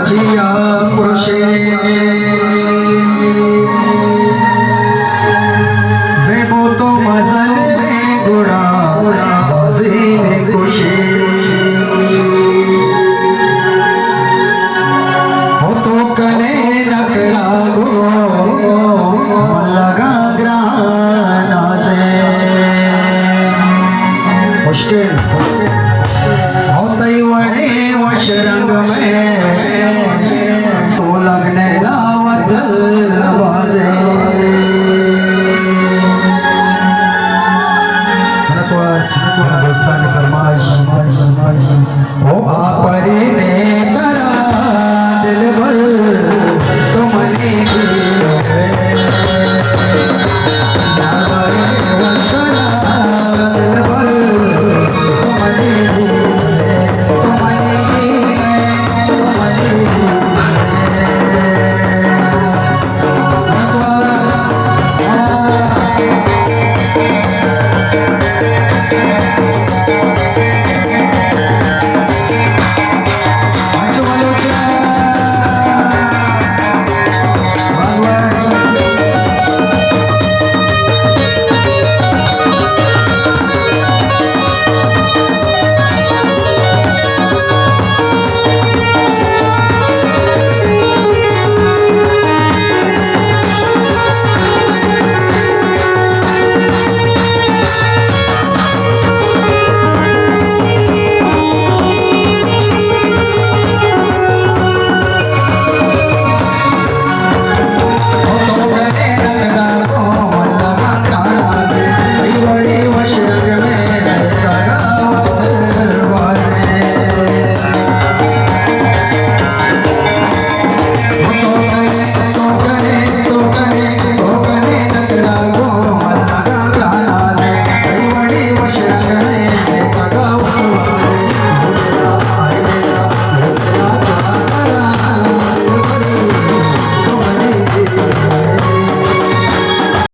जिया पुरुषे बेबो तो मजल में गुड़ा बाजी में खुशी हो तो कने नकला गो लगा ग्राना से मुश्किल होते वड़े वश रंग में तो लगने